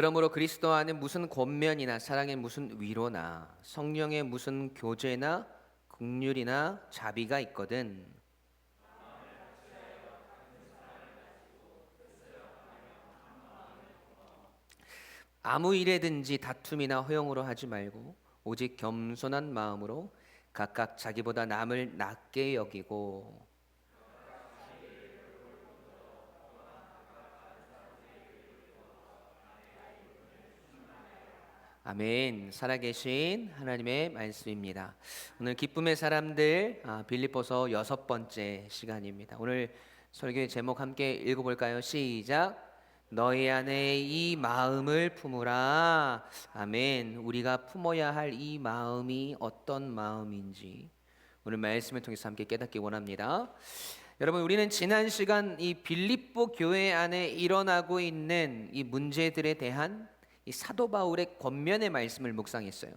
그러므로 그리스도 안에 무슨 권면이나 사랑의 무슨 위로나 성령의 무슨 교제나 긍휼이나 자비가 있거든. 아무 일에든지 다툼이나 허용으로 하지 말고 오직 겸손한 마음으로 각각 자기보다 남을 낮게 여기고. 아멘. 살아계신 하나님의 말씀입니다. 오늘 기쁨의 사람들 빌립보서 6번째 시간입니다. 오늘 설교의 제목 함께 읽어볼까요? 시작. 너희 안에 이 마음을 품으라. 아멘. 우리가 품어야 할 이 마음이 어떤 마음인지 오늘 말씀을 통해서 함께 깨닫기 원합니다. 여러분, 우리는 지난 시간 이 빌립보 교회 안에 일어나고 있는 이 문제들에 대한 이 사도 바울의 권면의 말씀을 묵상했어요.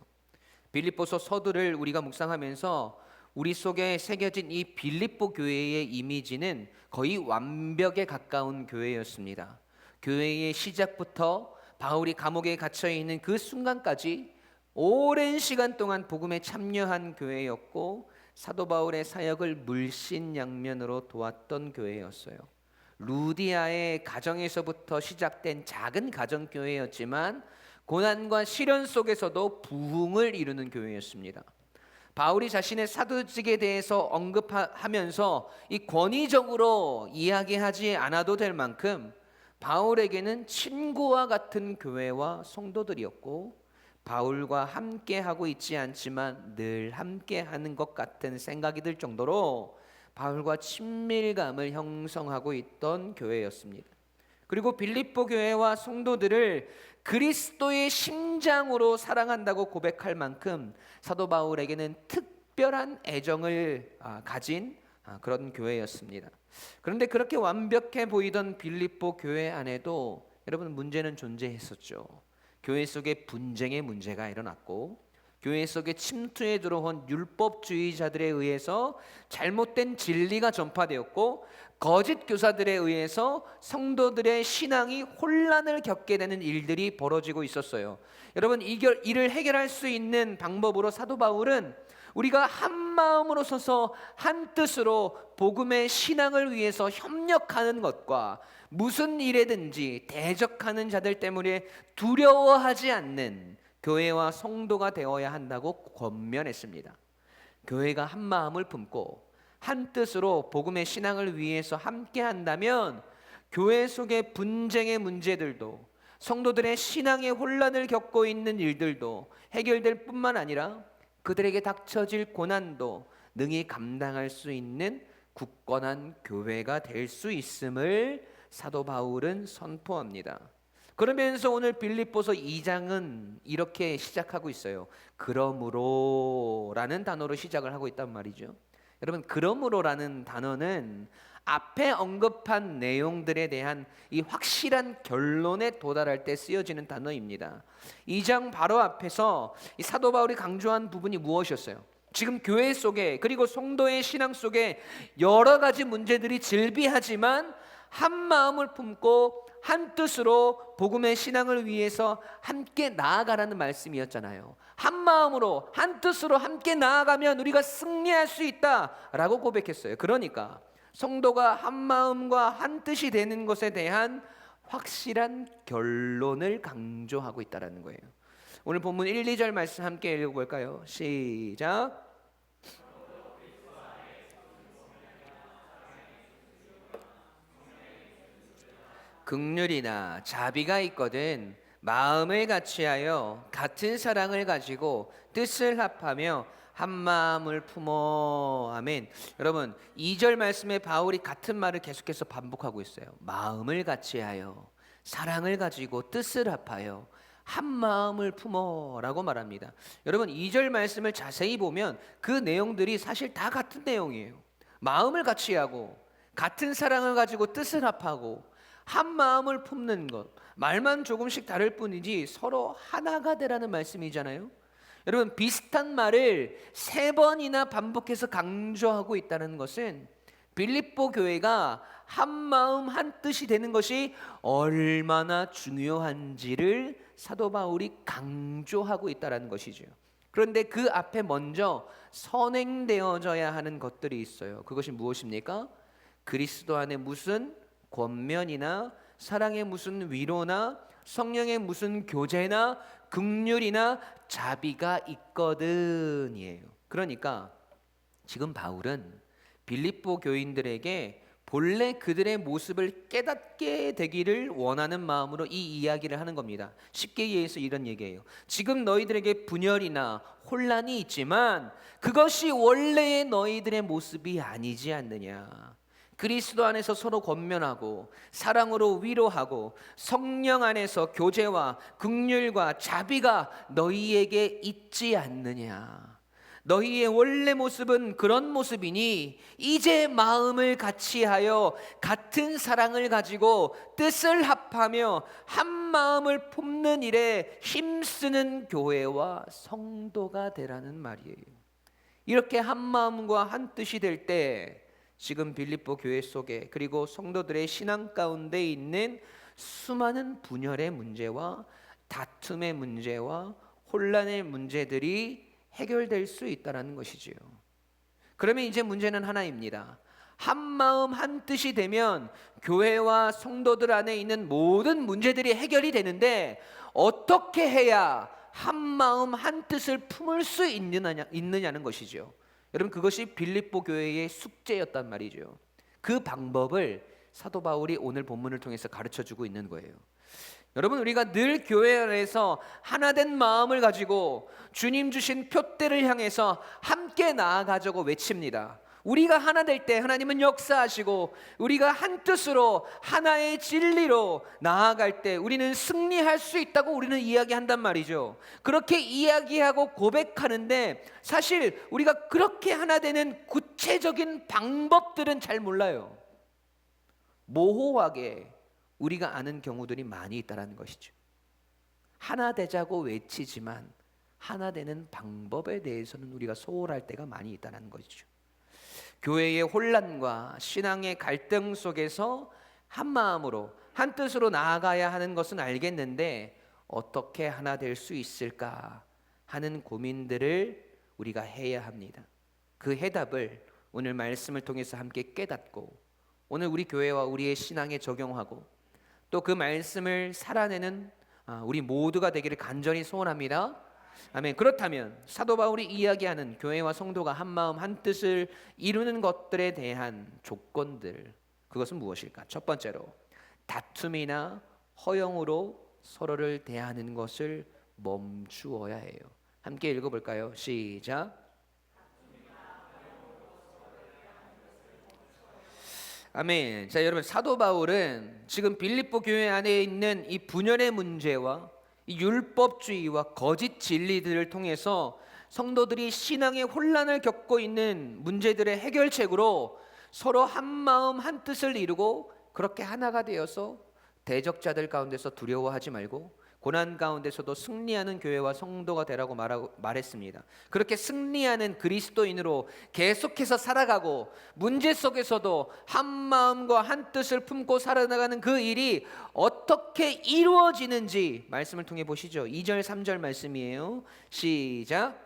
빌립보서 서두를 우리가 묵상하면서 우리 속에 새겨진 이 빌립보 교회의 이미지는 거의 완벽에 가까운 교회였습니다. 교회의 시작부터 바울이 감옥에 갇혀 있는 그 순간까지 오랜 시간 동안 복음에 참여한 교회였고, 사도 바울의 사역을 물신양면으로 도왔던 교회였어요. 루디아의 가정에서부터 시작된 작은 가정교회였지만 고난과 시련 속에서도 부흥을 이루는 교회였습니다. 바울이 자신의 사도직에 대해서 언급하면서 이 권위적으로 이야기하지 않아도 될 만큼 바울에게는 친구와 같은 교회와 성도들이었고, 바울과 함께 하고 있지 않지만 늘 함께 하는 것 같은 생각이 들 정도로 바울과 친밀감을 형성하고 있던 교회였습니다. 그리고 빌립보 교회와 성도들을 그리스도의 심장으로 사랑한다고 고백할 만큼 사도 바울에게는 특별한 애정을 가진 그런 교회였습니다. 그런데 그렇게 완벽해 보이던 빌립보 교회 안에도 여러분, 문제는 존재했었죠. 교회 속에 분쟁의 문제가 일어났고, 교회 속에 침투해 들어온 율법주의자들에 의해서 잘못된 진리가 전파되었고, 거짓 교사들에 의해서 성도들의 신앙이 혼란을 겪게 되는 일들이 벌어지고 있었어요. 여러분, 이를 해결할 수 있는 방법으로 사도 바울은 우리가 한 마음으로 서서 한 뜻으로 복음의 신앙을 위해서 협력하는 것과 무슨 일에든지 대적하는 자들 때문에 두려워하지 않는 교회와 성도가 되어야 한다고 권면했습니다. 교회가 한 마음을 품고 한 뜻으로 복음의 신앙을 위해서 함께 한다면 교회 속의 분쟁의 문제들도, 성도들의 신앙의 혼란을 겪고 있는 일들도 해결될 뿐만 아니라 그들에게 닥쳐질 고난도 능히 감당할 수 있는 굳건한 교회가 될 수 있음을 사도 바울은 선포합니다. 그러면서 오늘 빌립보서 2장은 이렇게 시작하고 있어요. 그러므로라는 단어로 시작을 하고 있단 말이죠. 여러분, 그러므로라는 단어는 앞에 언급한 내용들에 대한 이 확실한 결론에 도달할 때 쓰여지는 단어입니다. 2장 바로 앞에서 이 사도 바울이 강조한 부분이 무엇이었어요? 지금 교회 속에, 그리고 성도의 신앙 속에 여러 가지 문제들이 질비하지만 한 마음을 품고 한 뜻으로 복음의 신앙을 위해서 함께 나아가라는 말씀이었잖아요. 한 마음으로 한 뜻으로 함께 나아가면 우리가 승리할 수 있다라고 고백했어요. 그러니까 성도가 한 마음과 한 뜻이 되는 것에 대한 확실한 결론을 강조하고 있다는 거예요. 오늘 본문 1, 2절 말씀 함께 읽어볼까요? 시작. 긍휼이나 자비가 있거든 마음을 같이하여 같은 사랑을 가지고 뜻을 합하며 한 마음을 품어. 아멘. 여러분, 2절 말씀에 바울이 같은 말을 계속해서 반복하고 있어요. 마음을 같이하여, 사랑을 가지고 뜻을 합하여 한 마음을 품어 라고 말합니다. 여러분, 2절 말씀을 자세히 보면 그 내용들이 사실 다 같은 내용이에요. 마음을 같이하고 같은 사랑을 가지고 뜻을 합하고 한 마음을 품는 것, 말만 조금씩 다를 뿐이지 서로 하나가 되라는 말씀이잖아요. 여러분, 비슷한 말을 3번이나 반복해서 강조하고 있다는 것은 빌립보 교회가 한 마음 한 뜻이 되는 것이 얼마나 중요한지를 사도 바울이 강조하고 있다는 것이죠. 그런데 그 앞에 먼저 선행되어져야 하는 것들이 있어요. 그것이 무엇입니까? 그리스도 안에 무슨 권면이나 사랑의 무슨 위로나 성령의 무슨 교제나 긍휼이나 자비가 있거든이에요. 그러니까 지금 바울은 빌립보 교인들에게 본래 그들의 모습을 깨닫게 되기를 원하는 마음으로 이 이야기를 하는 겁니다. 쉽게 이해해서 이런 얘기예요. 지금 너희들에게 분열이나 혼란이 있지만 그것이 원래의 너희들의 모습이 아니지 않느냐. 그리스도 안에서 서로 권면하고 사랑으로 위로하고 성령 안에서 교제와 긍휼과 자비가 너희에게 있지 않느냐. 너희의 원래 모습은 그런 모습이니 이제 마음을 같이하여 같은 사랑을 가지고 뜻을 합하며 한 마음을 품는 일에 힘쓰는 교회와 성도가 되라는 말이에요. 이렇게 한 마음과 한 뜻이 될 때 지금 빌립보 교회 속에 그리고 성도들의 신앙 가운데 있는 수많은 분열의 문제와 다툼의 문제와 혼란의 문제들이 해결될 수 있다는 것이지요. 그러면 이제 문제는 하나입니다. 한 마음 한 뜻이 되면 교회와 성도들 안에 있는 모든 문제들이 해결이 되는데 어떻게 해야 한 마음 한 뜻을 품을 수 있느냐는 것이죠. 여러분 그것이 빌립보 교회의 숙제였단 말이죠. 그 방법을 사도 바울이 오늘 본문을 통해서 가르쳐주고 있는 거예요. 여러분 우리가 늘 교회 안에서 하나된 마음을 가지고 주님 주신 표대를 향해서 함께 나아가자고 외칩니다. 우리가 하나 될 때 하나님은 역사하시고 우리가 한 뜻으로 하나의 진리로 나아갈 때 우리는 승리할 수 있다고 우리는 이야기한단 말이죠. 그렇게 이야기하고 고백하는데 사실 우리가 그렇게 하나 되는 구체적인 방법들은 잘 몰라요. 모호하게 우리가 아는 경우들이 많이 있다는 것이죠. 하나 되자고 외치지만 하나 되는 방법에 대해서는 우리가 소홀할 때가 많이 있다는 것이죠. 교회의 혼란과 신앙의 갈등 속에서 한 마음으로 한 뜻으로 나아가야 하는 것은 알겠는데 어떻게 하나 될 수 있을까 하는 고민들을 우리가 해야 합니다. 그 해답을 오늘 말씀을 통해서 함께 깨닫고 오늘 우리 교회와 우리의 신앙에 적용하고 또 그 말씀을 살아내는 우리 모두가 되기를 간절히 소원합니다. 아멘. 그렇다면 사도 바울이 이야기하는 교회와 성도가 한 마음 한 뜻을 이루는 것들에 대한 조건들 그것은 무엇일까? 첫 번째로 다툼이나 허영으로 서로를 대하는 것을 멈추어야 해요. 함께 읽어볼까요? 시작. 아멘. 자, 여러분 사도 바울은 지금 빌립보 교회 안에 있는 이 분열의 문제와 이 율법주의와 거짓 진리들을 통해서 성도들이 신앙의 혼란을 겪고 있는 문제들의 해결책으로 서로 한 마음 한 뜻을 이루고 그렇게 하나가 되어서 대적자들 가운데서 두려워하지 말고 고난 가운데서도 승리하는 교회와 성도가 되라고 말했습니다. 그렇게 승리하는 그리스도인으로 계속해서 살아가고 문제 속에서도 한 마음과 한 뜻을 품고 살아나가는 그 일이 어떻게 이루어지는지 말씀을 통해 보시죠. 2절 3절 말씀이에요. 시작.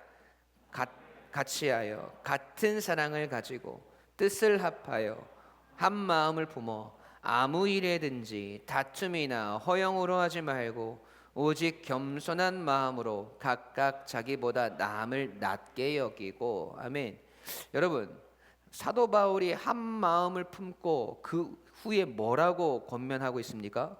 같이 하여 같은 사랑을 가지고 뜻을 합하여 한 마음을 품어 아무 일에든지 다툼이나 허영으로 하지 말고 오직 겸손한 마음으로 각각 자기보다 남을 낮게 여기고. 아멘. 여러분 사도 바울이 한 마음을 품고 그 후에 뭐라고 권면하고 있습니까?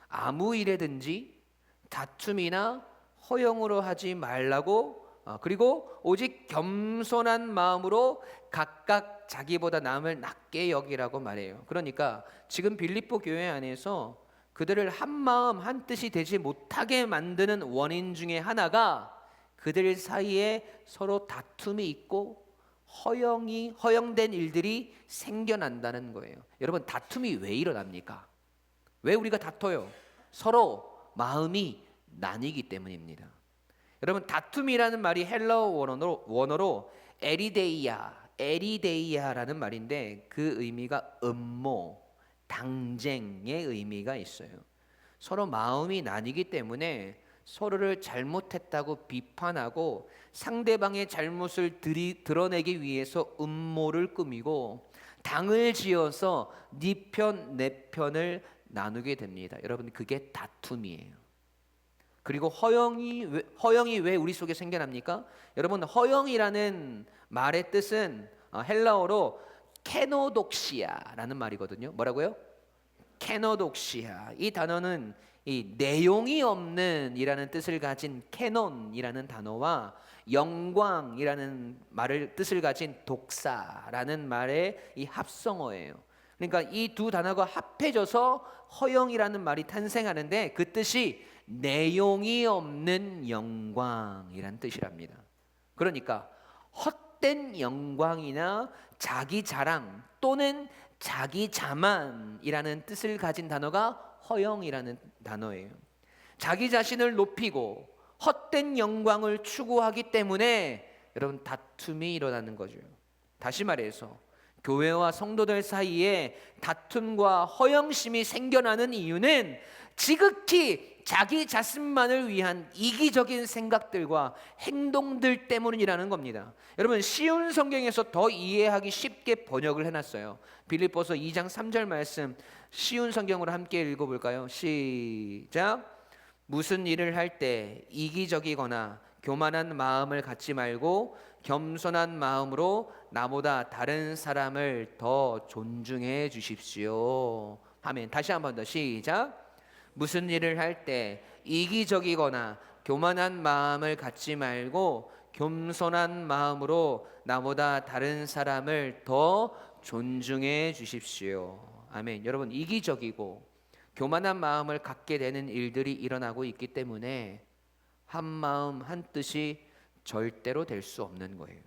아무 일에든지 다툼이나 허영으로 하지 말라고 그리고 오직 겸손한 마음으로 각각 자기보다 남을 낮게 여기라고 말해요. 그러니까 지금 빌립보 교회 안에서 그들을 한 마음 한 뜻이 되지 못하게 만드는 원인 중에 하나가 그들 사이에 서로 다툼이 있고 허영된 일들이 생겨난다는 거예요. 여러분 다툼이 왜 일어납니까? 왜 우리가 다퉈요? 서로 마음이 나뉘기 때문입니다. 여러분 다툼이라는 말이 헬라어 원어로 에리데이아라는 말인데 그 의미가 음모 당쟁의 의미가 있어요. 서로 마음이 나뉘기 때문에 서로를 잘못했다고 비판하고 상대방의 잘못을 드러내기 위해서 음모를 꾸미고 당을 지어서 네 편, 내 편을 나누게 됩니다. 여러분, 그게 다툼이에요. 그리고 허영이 왜 우리 속에 생겨납니까? 여러분, 허영이라는 말의 뜻은 헬라어로 케노독시아라는 말이거든요. 뭐라고요? 케노독시아. 이 단어는 이 내용이 없는 이라는 뜻을 가진 캐논이라는 단어와 영광이라는 말을 뜻을 가진 독사라는 말의 이 합성어예요. 그러니까 이 두 단어가 합해져서 허영이라는 말이 탄생하는데 그 뜻이 내용이 없는 영광이라는 뜻이랍니다. 그러니까 헛된 영광이나 자기 자랑 또는 자기 자만이라는 뜻을 가진 단어가 허영이라는 단어예요. 자기 자신을 높이고 헛된 영광을 추구하기 때문에 여러분 다툼이 일어나는 거죠. 다시 말해서 교회와 성도들 사이에 다툼과 허영심이 생겨나는 이유는 지극히 자기 자신만을 위한 이기적인 생각들과 행동들 때문이라는 겁니다. 여러분, 쉬운 성경에서 더 이해하기 쉽게 번역을 해놨어요. 빌립보서 2장 3절 말씀 쉬운 성경으로 함께 읽어볼까요? 시작. 무슨 일을 할 때 이기적이거나 교만한 마음을 갖지 말고 겸손한 마음으로 나보다 다른 사람을 더 존중해 주십시오. 아멘. 다시 한 번 더 시작. 무슨 일을 할 때 이기적이거나 교만한 마음을 갖지 말고 겸손한 마음으로 나보다 다른 사람을 더 존중해 주십시오. 아멘. 여러분, 이기적이고 교만한 마음을 갖게 되는 일들이 일어나고 있기 때문에 한 마음 한 뜻이 절대로 될 수 없는 거예요.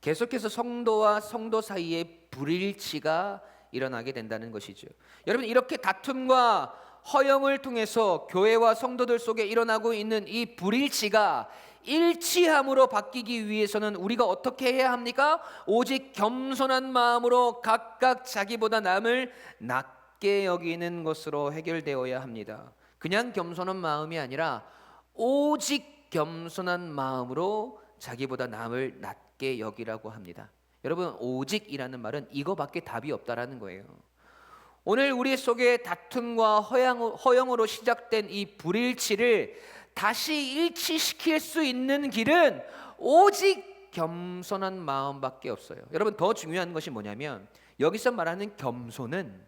계속해서 성도와 성도 사이에 불일치가 일어나게 된다는 것이죠. 여러분, 이렇게 다툼과 허영을 통해서 교회와 성도들 속에 일어나고 있는 이 불일치가 일치함으로 바뀌기 위해서는 우리가 어떻게 해야 합니까? 오직 겸손한 마음으로 각각 자기보다 남을 낮게 여기는 것으로 해결되어야 합니다. 그냥 겸손한 마음이 아니라 오직 겸손한 마음으로 자기보다 남을 낮게 여기라고 합니다. 여러분, 오직이라는 말은 이거밖에 답이 없다라는 거예요. 오늘 우리 속에 다툼과 허영으로 시작된 이 불일치를 다시 일치시킬 수 있는 길은 오직 겸손한 마음밖에 없어요. 여러분, 더 중요한 것이 뭐냐면 여기서 말하는 겸손은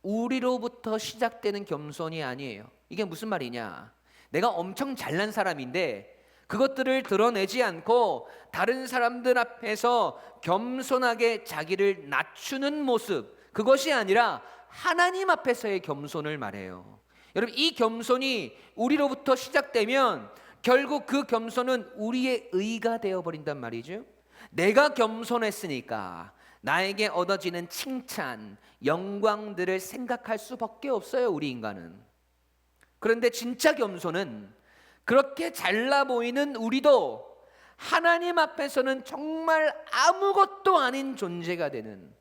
우리로부터 시작되는 겸손이 아니에요. 이게 무슨 말이냐? 내가 엄청 잘난 사람인데 그것들을 드러내지 않고 다른 사람들 앞에서 겸손하게 자기를 낮추는 모습, 그것이 아니라 하나님 앞에서의 겸손을 말해요. 여러분, 이 겸손이 우리로부터 시작되면 결국 그 겸손은 우리의 의가 되어버린단 말이죠. 내가 겸손했으니까 나에게 얻어지는 칭찬, 영광들을 생각할 수밖에 없어요, 우리 인간은. 그런데 진짜 겸손은 그렇게 잘나 보이는 우리도 하나님 앞에서는 정말 아무것도 아닌 존재가 되는,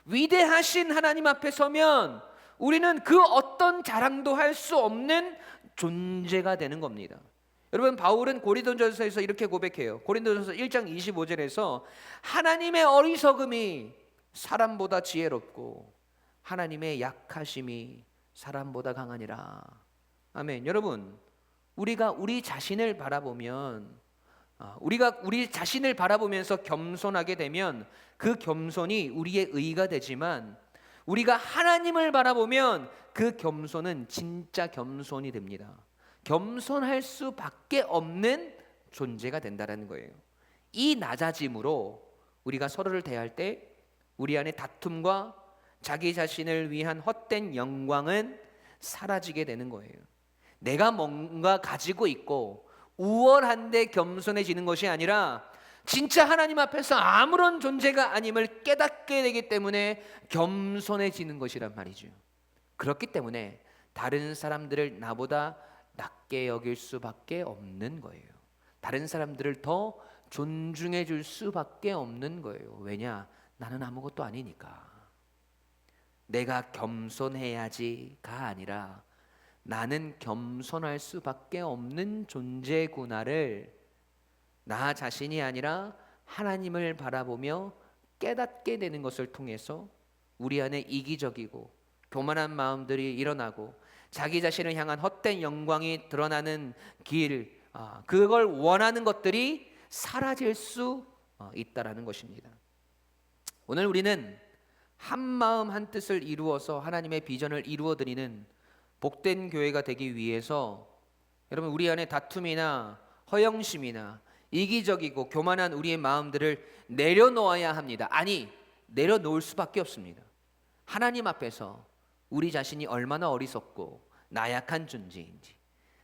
위대하신 하나님 앞에 서면 우리는 그 어떤 자랑도 할 수 없는 존재가 되는 겁니다. 여러분, 바울은 고린도전서에서 이렇게 고백해요. 고린도전서 1장 25절에서 하나님의 어리석음이 사람보다 지혜롭고 하나님의 약하심이 사람보다 강하니라. 아멘. 여러분, 우리가 우리 자신을 바라보면, 우리가 우리 자신을 바라보면서 겸손하게 되면 그 겸손이 우리의 의가 되지만, 우리가 하나님을 바라보면 그 겸손은 진짜 겸손이 됩니다. 겸손할 수밖에 없는 존재가 된다는 거예요. 이 낮아짐으로 우리가 서로를 대할 때 우리 안에 다툼과 자기 자신을 위한 헛된 영광은 사라지게 되는 거예요. 내가 뭔가 가지고 있고 우월한데 겸손해지는 것이 아니라 진짜 하나님 앞에서 아무런 존재가 아님을 깨닫게 되기 때문에 겸손해지는 것이란 말이죠. 그렇기 때문에 다른 사람들을 나보다 낮게 여길 수밖에 없는 거예요. 다른 사람들을 더 존중해 줄 수밖에 없는 거예요. 왜냐? 나는 아무것도 아니니까. 내가 겸손해야지가 아니라 나는 겸손할 수밖에 없는 존재구나를 나 자신이 아니라 하나님을 바라보며 깨닫게 되는 것을 통해서 우리 안에 이기적이고 교만한 마음들이 일어나고 자기 자신을 향한 헛된 영광이 드러나는 길, 그걸 원하는 것들이 사라질 수 있다라는 것입니다. 오늘 우리는 한 마음 한 뜻을 이루어서 하나님의 비전을 이루어드리는 복된 교회가 되기 위해서 여러분 우리 안에 다툼이나 허영심이나 이기적이고 교만한 우리의 마음들을 내려놓아야 합니다. 아니, 내려놓을 수밖에 없습니다. 하나님 앞에서 우리 자신이 얼마나 어리석고 나약한 존재인지,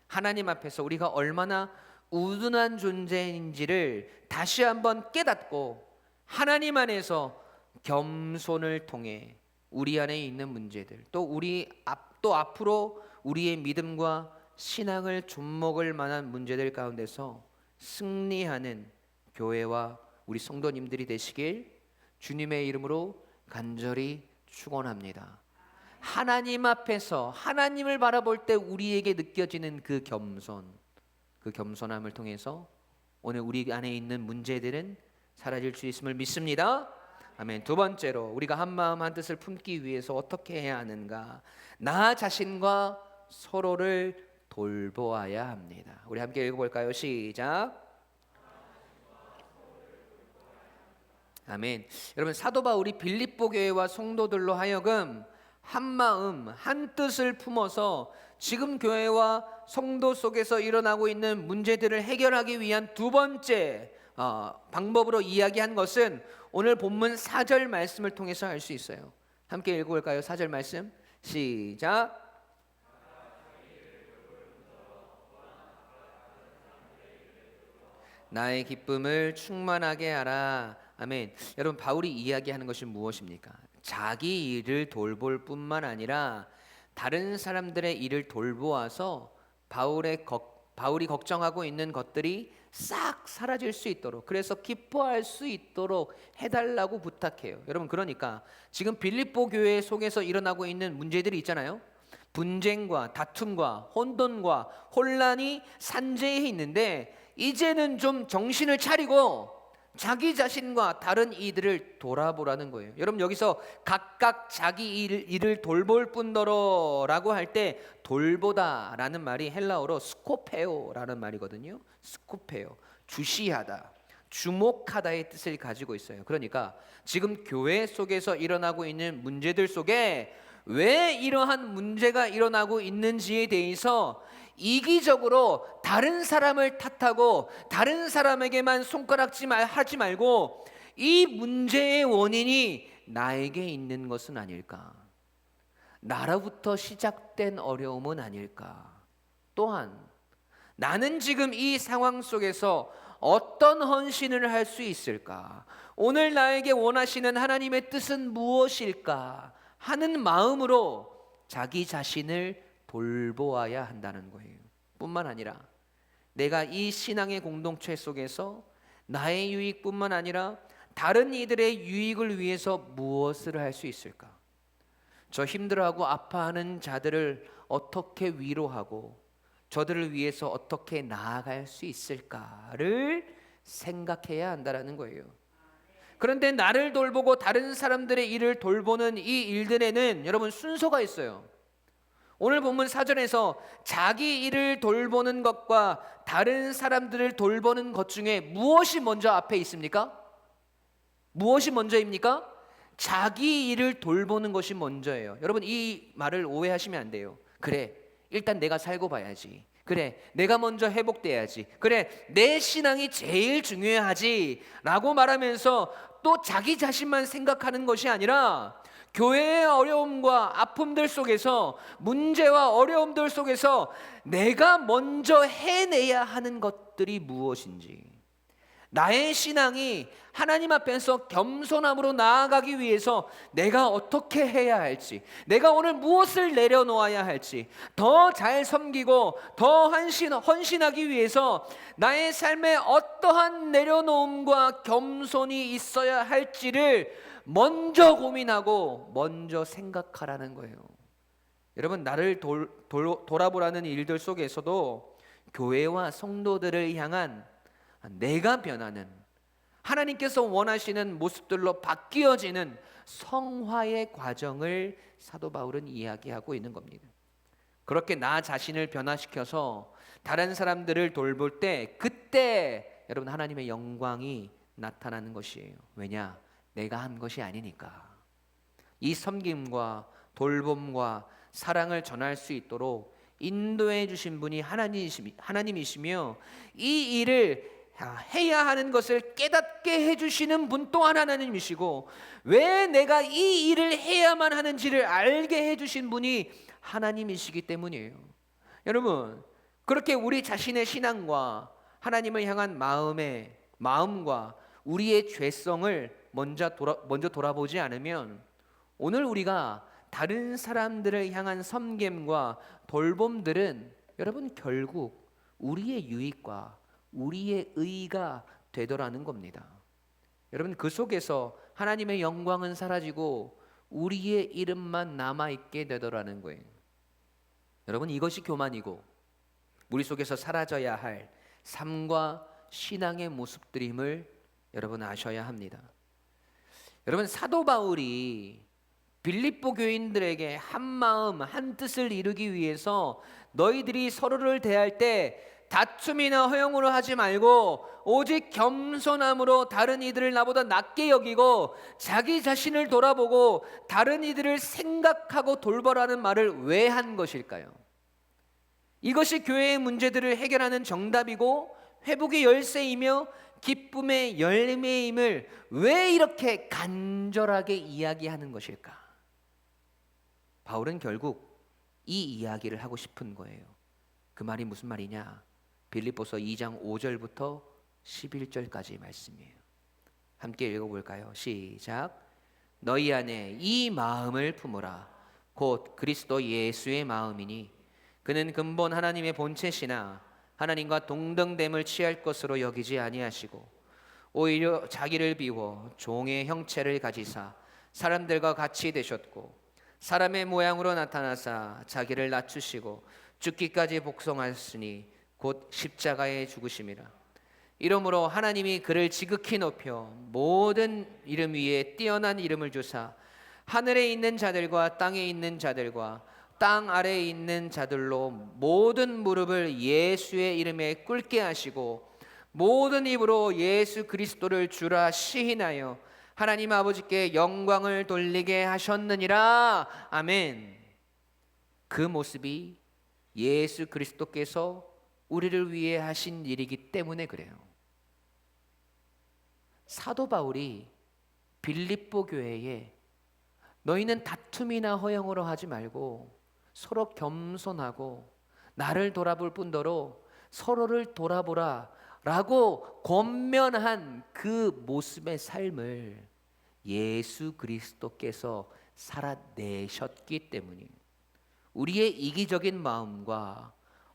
하나님 앞에서 우리가 얼마나 우둔한 존재인지를 다시 한번 깨닫고 하나님 안에서 겸손을 통해 우리 안에 있는 문제들, 또 앞으로 우리의 믿음과 신앙을 좀먹을 만한 문제들 가운데서 승리하는 교회와 우리 성도님들이 되시길 주님의 이름으로 간절히 축원합니다. 하나님 앞에서 하나님을 바라볼 때 우리에게 느껴지는 그 겸손함을 통해서 오늘 우리 안에 있는 문제들은 사라질 수 있음을 믿습니다. 아멘. 두 번째로 우리가 한 마음 한 뜻을 품기 위해서 어떻게 해야 하는가? 나 자신과 서로를 돌보아야 합니다. 우리 함께 읽어볼까요? 시작. 아멘. 여러분 사도 바울이 빌립보 교회와 성도들로 하여금 한 마음 한 뜻을 품어서 지금 교회와 성도 속에서 일어나고 있는 문제들을 해결하기 위한 두 번째 방법으로 이야기한 것은 오늘 본문 4절 말씀을 통해서 알 수 있어요. 함께 읽어볼까요? 4절 말씀 시작. 나의 기쁨을 충만하게 하라. 아멘. 여러분 바울이 이야기하는 것이 무엇입니까? 자기 일을 돌볼 뿐만 아니라 다른 사람들의 일을 돌보아서 바울이 걱정하고 있는 것들이 싹 사라질 수 있도록, 그래서 기뻐할 수 있도록 해달라고 부탁해요. 여러분 그러니까 지금 빌립보 교회 속에서 일어나고 있는 문제들이 있잖아요. 분쟁과 다툼과 혼돈과 혼란이 산재해 있는데 이제는 좀 정신을 차리고 자기 자신과 다른 이들을 돌아보라는 거예요. 여러분 여기서 각각 자기 일을 돌볼 뿐더러라고 할 때 돌보다라는 말이 헬라어로 스코페오라는 말이거든요. 스코페오, 주시하다, 주목하다의 뜻을 가지고 있어요. 그러니까 지금 교회 속에서 일어나고 있는 문제들 속에 왜 이러한 문제가 일어나고 있는지에 대해서 이기적으로 다른 사람을 탓하고 다른 사람에게만 하지 말고 이 문제의 원인이 나에게 있는 것은 아닐까? 나로부터 시작된 어려움은 아닐까? 또한 나는 지금 이 상황 속에서 어떤 헌신을 할 수 있을까? 오늘 나에게 원하시는 하나님의 뜻은 무엇일까? 하는 마음으로 자기 자신을 돌보아야 한다는 거예요. 뿐만 아니라 내가 이 신앙의 공동체 속에서 나의 유익뿐만 아니라 다른 이들의 유익을 위해서 무엇을 할 수 있을까? 저 힘들어하고 아파하는 자들을 어떻게 위로하고 저들을 위해서 어떻게 나아갈 수 있을까를 생각해야 한다는 거예요. 그런데 나를 돌보고 다른 사람들의 일을 돌보는 이 일들에는 여러분 순서가 있어요. 오늘 본문 4절에서 자기 일을 돌보는 것과 다른 사람들을 돌보는 것 중에 무엇이 먼저 앞에 있습니까? 무엇이 먼저입니까? 자기 일을 돌보는 것이 먼저예요. 여러분 이 말을 오해하시면 안 돼요. 그래, 일단 내가 살고 봐야지. 그래, 내가 먼저 회복돼야지. 그래, 내 신앙이 제일 중요하지 라고 말하면서 또 자기 자신만 생각하는 것이 아니라 교회의 어려움과 아픔들 속에서, 문제와 어려움들 속에서 내가 먼저 해내야 하는 것들이 무엇인지, 나의 신앙이 하나님 앞에서 겸손함으로 나아가기 위해서 내가 어떻게 해야 할지, 내가 오늘 무엇을 내려놓아야 할지, 더 잘 섬기고 더 헌신하기 위해서 나의 삶에 어떠한 내려놓음과 겸손이 있어야 할지를 먼저 고민하고 먼저 생각하라는 거예요. 여러분, 나를 돌아보라는 일들 속에서도 교회와 성도들을 향한 내가 변하는, 하나님께서 원하시는 모습들로 바뀌어지는 성화의 과정을 사도 바울은 이야기하고 있는 겁니다. 그렇게 나 자신을 변화시켜서 다른 사람들을 돌볼 때, 그때 여러분 하나님의 영광이 나타나는 것이에요. 왜냐? 내가 한 것이 아니니까. 이 섬김과 돌봄과 사랑을 전할 수 있도록 인도해 주신 분이 하나님이시며, 이 일을 해야 하는 것을 깨닫게 해주시는 분 또한 하나님이시고, 왜 내가 이 일을 해야만 하는지를 알게 해주신 분이 하나님이시기 때문이에요. 여러분, 그렇게 우리 자신의 신앙과 하나님을 향한 마음과 우리의 죄성을 먼저 돌아보지 않으면, 오늘 우리가 다른 사람들을 향한 섬김과 돌봄들은 여러분 결국 우리의 유익과 우리의 의가 되더라는 겁니다. 여러분, 그 속에서 하나님의 영광은 사라지고 우리의 이름만 남아있게 되더라는 거예요. 여러분, 이것이 교만이고 우리 속에서 사라져야 할 삶과 신앙의 모습들임을 여러분 아셔야 합니다. 여러분, 사도 바울이 빌립보 교인들에게 한 마음 한 뜻을 이루기 위해서 너희들이 서로를 대할 때 다툼이나 허영으로 하지 말고 오직 겸손함으로 다른 이들을 나보다 낮게 여기고 자기 자신을 돌아보고 다른 이들을 생각하고 돌보라는 말을 왜 한 것일까요? 이것이 교회의 문제들을 해결하는 정답이고 회복의 열쇠이며 기쁨의 열매임을 왜 이렇게 간절하게 이야기하는 것일까? 바울은 결국 이 이야기를 하고 싶은 거예요. 그 말이 무슨 말이냐? 빌립보서 2장 5절부터 11절까지 말씀이에요. 함께 읽어볼까요? 시작. 너희 안에 이 마음을 품으라. 곧 그리스도 예수의 마음이니 그는 근본 하나님의 본체시나 하나님과 동등됨을 취할 것으로 여기지 아니하시고 오히려 자기를 비워 종의 형체를 가지사 사람들과 같이 되셨고 사람의 모양으로 나타나사 자기를 낮추시고 죽기까지 복종하였으니 곧 십자가에 죽으심이라. 이러므로 하나님이 그를 지극히 높여 모든 이름 위에 뛰어난 이름을 주사 하늘에 있는 자들과 땅에 있는 자들과 땅 아래에 있는 자들로 모든 무릎을 예수의 이름에 꿇게 하시고 모든 입으로 예수 그리스도를 주라 시인하여 하나님 아버지께 영광을 돌리게 하셨느니라. 아멘. 그 모습이 예수 그리스도께서 우리를 위해 하신 일이기 때문에 그래요. 사도 바울이 빌립보 교회에 너희는 다툼이나 허영으로 하지 말고 서로 겸손하고 나를 돌아볼 뿐더러 서로를 돌아보라 라고 권면한 그 모습의 삶을 예수 그리스도께서 살아내셨기 때문이에요. 우리의 이기적인 마음과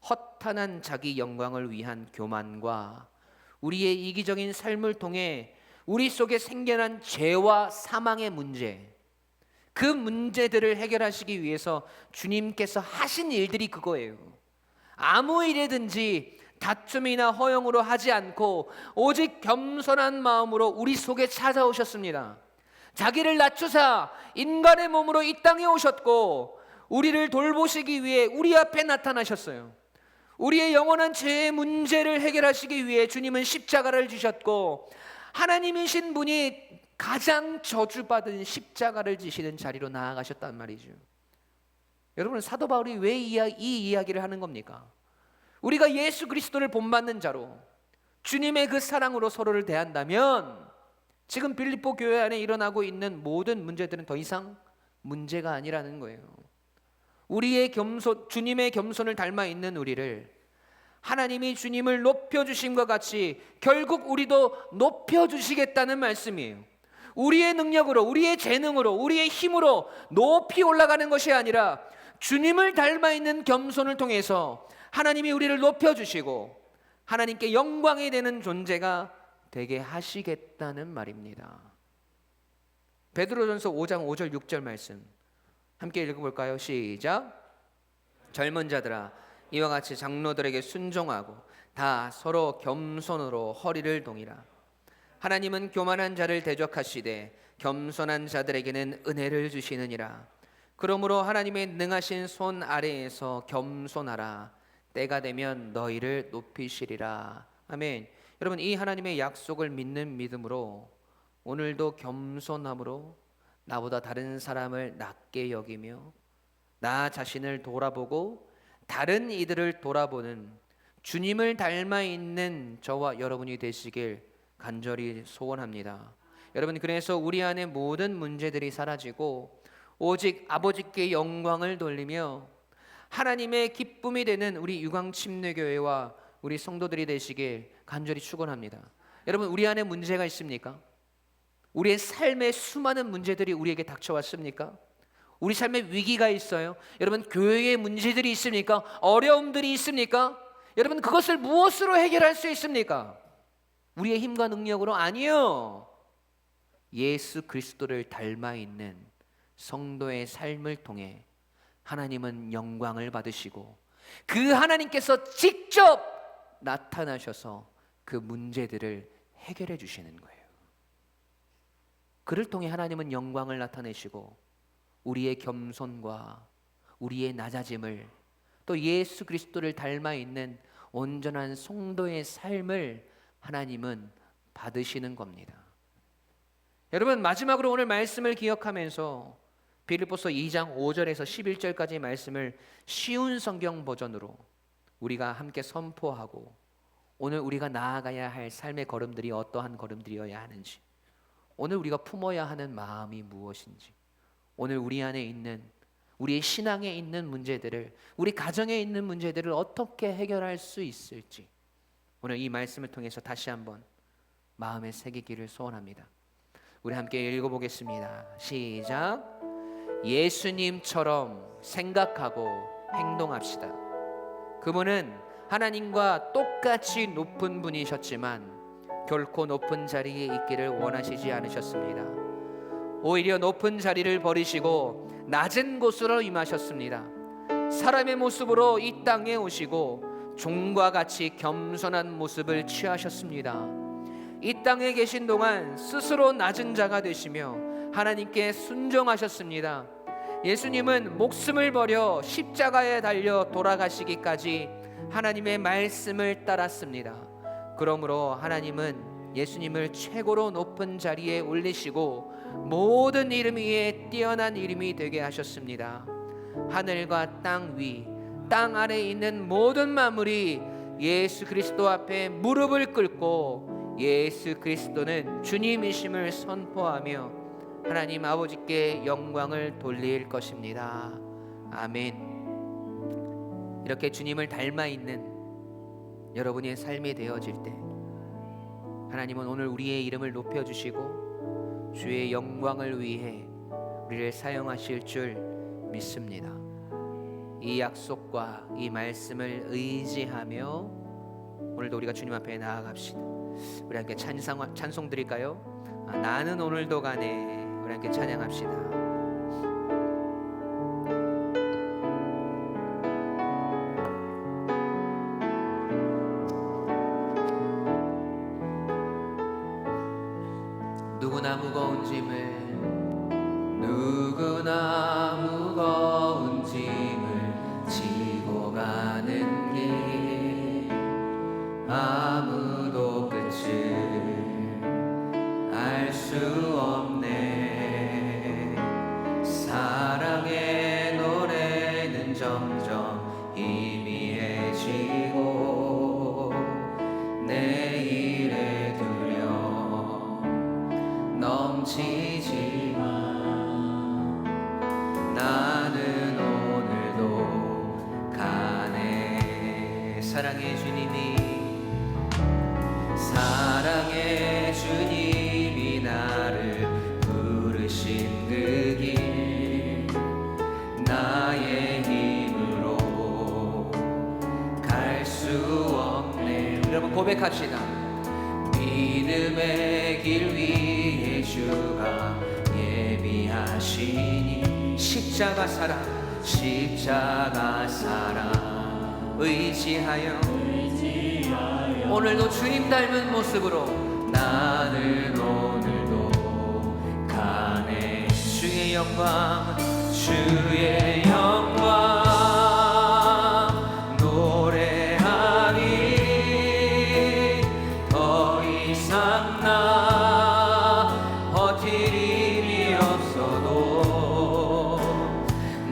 허탄한 자기 영광을 위한 교만과 우리의 이기적인 삶을 통해 우리 속에 생겨난 죄와 사망의 문제, 그 문제들을 해결하시기 위해서 주님께서 하신 일들이 그거예요. 아무 일이든지 다툼이나 허영으로 하지 않고 오직 겸손한 마음으로 우리 속에 찾아오셨습니다. 자기를 낮추사 인간의 몸으로 이 땅에 오셨고 우리를 돌보시기 위해 우리 앞에 나타나셨어요. 우리의 영원한 죄의 문제를 해결하시기 위해 주님은 십자가를 지셨고 하나님이신 분이 가장 저주받은 십자가를 지시는 자리로 나아가셨단 말이죠. 여러분, 사도 바울이 왜 이 이야기를 하는 겁니까? 우리가 예수 그리스도를 본받는 자로 주님의 그 사랑으로 서로를 대한다면 지금 빌립보 교회 안에 일어나고 있는 모든 문제들은 더 이상 문제가 아니라는 거예요. 우리의 주님의 겸손을 닮아 있는 우리를 하나님이 주님을 높여주심과 같이 결국 우리도 높여주시겠다는 말씀이에요. 우리의 능력으로, 우리의 재능으로, 우리의 힘으로 높이 올라가는 것이 아니라 주님을 닮아 있는 겸손을 통해서 하나님이 우리를 높여주시고 하나님께 영광이 되는 존재가 되게 하시겠다는 말입니다. 베드로전서 5장 5절 6절 말씀 함께 읽어볼까요? 시작. 젊은 자들아 이와 같이 장로들에게 순종하고 다 서로 겸손으로 허리를 동이라. 하나님은 교만한 자를 대적하시되 겸손한 자들에게는 은혜를 주시느니라. 그러므로 하나님의 능하신 손 아래에서 겸손하라. 때가 되면 너희를 높이시리라. 아멘. 여러분, 이 하나님의 약속을 믿는 믿음으로 오늘도 겸손함으로 나보다 다른 사람을 낮게 여기며 나 자신을 돌아보고 다른 이들을 돌아보는 주님을 닮아 있는 저와 여러분이 되시길 간절히 소원합니다. 여러분, 그래서 우리 안에 모든 문제들이 사라지고 오직 아버지께 영광을 돌리며 하나님의 기쁨이 되는 우리 유광침례교회와 우리 성도들이 되시길 간절히 축원합니다. 여러분, 우리 안에 문제가 있습니까? 우리의 삶에 수많은 문제들이 우리에게 닥쳐왔습니까? 우리 삶에 위기가 있어요. 여러분, 교회에 문제들이 있습니까? 어려움들이 있습니까? 여러분, 그것을 무엇으로 해결할 수 있습니까? 우리의 힘과 능력으로? 아니요. 예수 그리스도를 닮아 있는 성도의 삶을 통해 하나님은 영광을 받으시고 그 하나님께서 직접 나타나셔서 그 문제들을 해결해 주시는 거예요. 그를 통해 하나님은 영광을 나타내시고 우리의 겸손과 우리의 낮아짐을 또 예수 그리스도를 닮아 있는 온전한 성도의 삶을 하나님은 받으시는 겁니다. 여러분, 마지막으로 오늘 말씀을 기억하면서 빌립보서 2장 5절에서 11절까지 말씀을 쉬운 성경 버전으로 우리가 함께 선포하고 오늘 우리가 나아가야 할 삶의 걸음들이 어떠한 걸음들이어야 하는지, 오늘 우리가 품어야 하는 마음이 무엇인지, 오늘 우리 안에 있는 우리의 신앙에 있는 문제들을, 우리 가정에 있는 문제들을 어떻게 해결할 수 있을지 오늘 이 말씀을 통해서 다시 한번 마음에 새기기를 소원합니다. 우리 함께 읽어보겠습니다. 시작. 예수님처럼 생각하고 행동합시다. 그분은 하나님과 똑같이 높은 분이셨지만 결코 높은 자리에 있기를 원하시지 않으셨습니다. 오히려 높은 자리를 버리시고 낮은 곳으로 임하셨습니다. 사람의 모습으로 이 땅에 오시고 종과 같이 겸손한 모습을 취하셨습니다. 이 땅에 계신 동안 스스로 낮은 자가 되시며 하나님께 순종하셨습니다. 예수님은 목숨을 버려 십자가에 달려 돌아가시기까지 하나님의 말씀을 따랐습니다. 그러므로 하나님은 예수님을 최고로 높은 자리에 올리시고 모든 이름 위에 뛰어난 이름이 되게 하셨습니다. 하늘과 땅 위, 땅 아래 있는 모든 만물이 예수 그리스도 앞에 무릎을 꿇고 예수 그리스도는 주님이심을 선포하며 하나님 아버지께 영광을 돌릴 것입니다. 아멘. 이렇게 주님을 닮아 있는 여러분의 삶이 되어질 때 하나님은 오늘 우리의 이름을 높여주시고 주의 영광을 위해 우리를 사용하실 줄 믿습니다. 이 약속과 이 말씀을 의지하며 오늘도 우리가 주님 앞에 나아갑시다. 우리 함께 찬송 드릴까요? 나는 오늘도 가네. 우리 함께 찬양합시다. 누구나 무거운 짐을 지고 가는 길 아무도 끝을 알 수 없네. 사랑의 노래는 점점 희미해지고 내일에 두려움 넘치지만 나는 오늘도 가네. 사랑의 주님이 나를 부르신 그 길 나의 힘으로 갈 수 없네. 여러분 고백합시다. 믿음의 길 위에 주가 예비하시니 십자가 사랑 의지하여 오늘도 주님 닮은 모습으로 나는 오늘도 가네. 주의 영광 노래하니 더 이상 나 버틸 힘이 없어도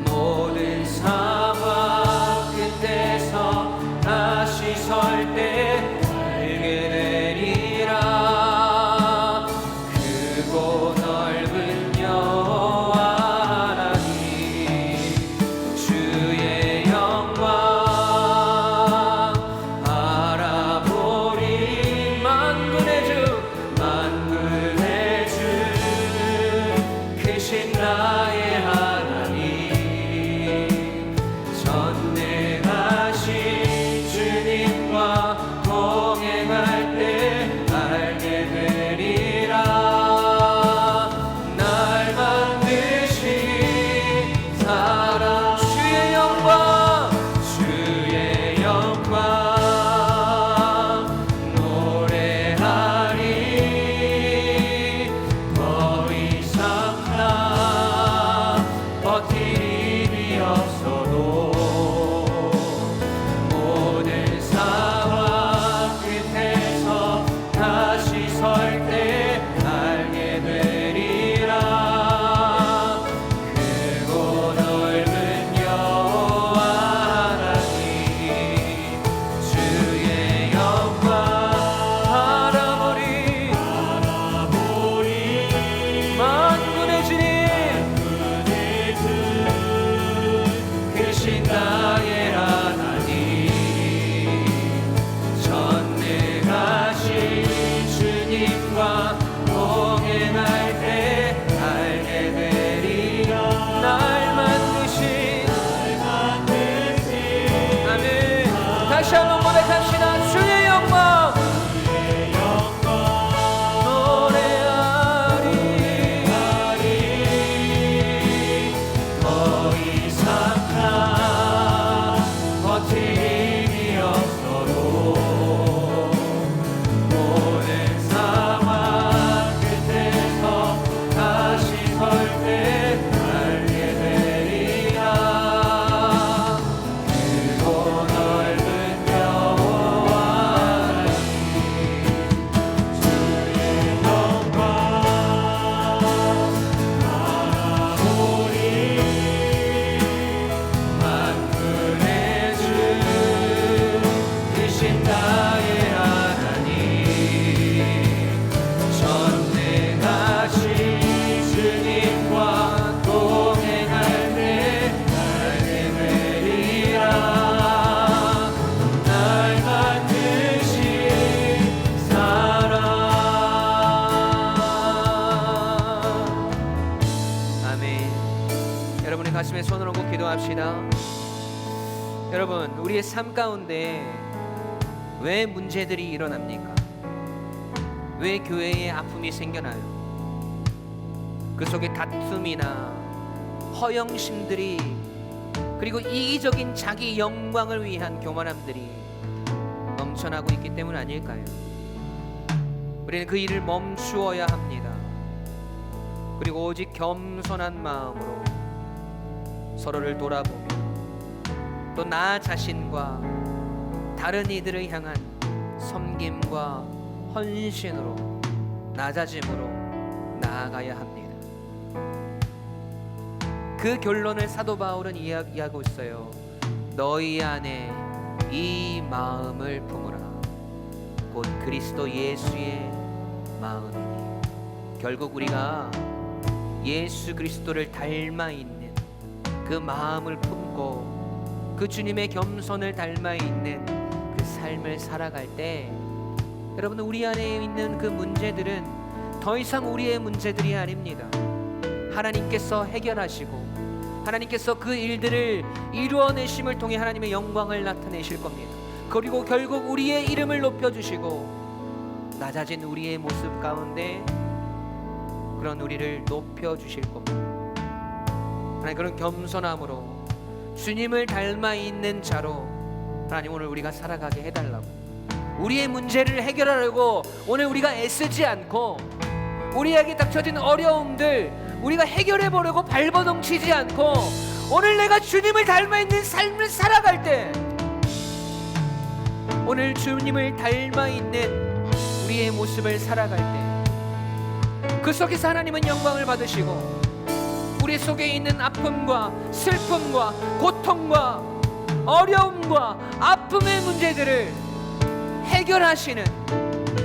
모든 상황 끝에서 다시 설 때 알게 되리라. 크고 넓은 여호와 하나님 주의 영광 바라보리. 만군의 주 크신 나의 하나님 전능하신 주님과 동행할 때 알게 되리라. 날 만드신 사랑 주의 영광 노래하리. 더 이상 나 버틸 힘이 없어도 모든 상황 끝에서 다시 설 때 알게 되리라. 크고 넓은 여호와 하나님 주의 영광 바라보리. 만군의 주님 크신 나의 하나님 전능하신 주님과 동행할 때 알게 되리라. 날 만드신 아멘. 다시 한번 고백합시다. 주의 영광 노래하리. 더 이상 나 버틸 힘이 없어도 모든 상황 끝에서 다시 설 때 알게 되리라. 크고 넓은 여호와 주의 영광 바라보리. 만군의 주 크신 나의 하나님 전능하신 주님과 동행할 때 알게 되리라. 날 만드신 사랑. 아멘. 여러분의 가슴에 손을 얹고 기도합시다. 여러분, 우리의 삶 가운데 왜 문제들이 일어납니까? 왜 교회에 아픔이 생겨나요? 그 속에 다툼이나 허영심들이, 그리고 이기적인 자기 영광을 위한 교만함들이 넘쳐나고 있기 때문 아닐까요? 우리는 그 일을 멈추어야 합니다. 그리고 오직 겸손한 마음으로 서로를 돌아보며 또 나 자신과 다른 이들을 향한 섬김과 헌신으로 낮아짐으로 나아가야 합니다. 그 결론을 사도 바울은 이야기하고 있어요. 너희 안에 이 마음을 품으라. 곧 그리스도 예수의 마음이니. 결국 우리가 예수 그리스도를 닮아 있는 그 마음을 품고 그 주님의 겸손을 닮아 있는 그 삶을 살아갈 때, 여러분, 우리 안에 있는 그 문제들은 더 이상 우리의 문제들이 아닙니다. 하나님께서 해결하시고 하나님께서 그 일들을 이루어내심을 통해 하나님의 영광을 나타내실 겁니다. 그리고 결국 우리의 이름을 높여주시고 낮아진 우리의 모습 가운데 그런 우리를 높여주실 겁니다. 하나님, 그런 겸손함으로 주님을 닮아 있는 자로 하나님 오늘 우리가 살아가게 해달라고, 우리의 문제를 해결하려고 오늘 우리가 애쓰지 않고, 우리에게 닥쳐진 어려움들 우리가 해결해 보려고 발버둥치지 않고, 오늘 내가 주님을 닮아 있는 삶을 살아갈 때, 오늘 주님을 닮아 있는 우리의 모습을 살아갈 때 그 속에서 하나님은 영광을 받으시고, 우리 속에 있는 아픔과 슬픔과 고통과 어려움과 아픔의 문제들을 해결하시는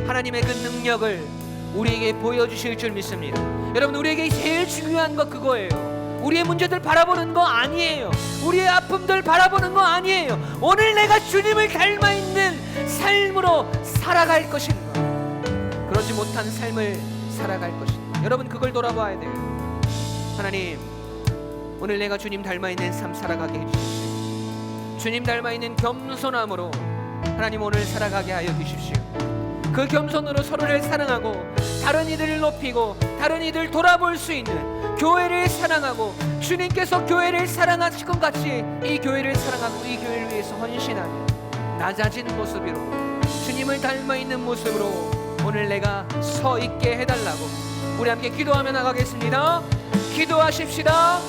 하나님의 그 능력을 우리에게 보여주실 줄 믿습니다. 여러분, 우리에게 제일 중요한 거 그거예요. 우리의 문제들 바라보는 거 아니에요. 우리의 아픔들 바라보는 거 아니에요. 오늘 내가 주님을 닮아 있는 삶으로 살아갈 것인가, 그러지 못한 삶을 살아갈 것인가. 여러분, 그걸 돌아봐야 돼요. 하나님, 오늘 내가 주님 닮아 있는 삶 살아가게 해주십시오. 주님 닮아 있는 겸손함으로 하나님 오늘 살아가게 하여 주십시오. 그 겸손으로 서로를 사랑하고 다른 이들을 높이고 다른 이들 돌아볼 수 있는 교회를 사랑하고, 주님께서 교회를 사랑하실 것 같이 이 교회를 사랑하고 이 교회를 위해서 헌신하는 낮아진 모습으로, 주님을 닮아 있는 모습으로 오늘 내가 서 있게 해달라고 우리 함께 기도하며 나가겠습니다. 기도하십시다.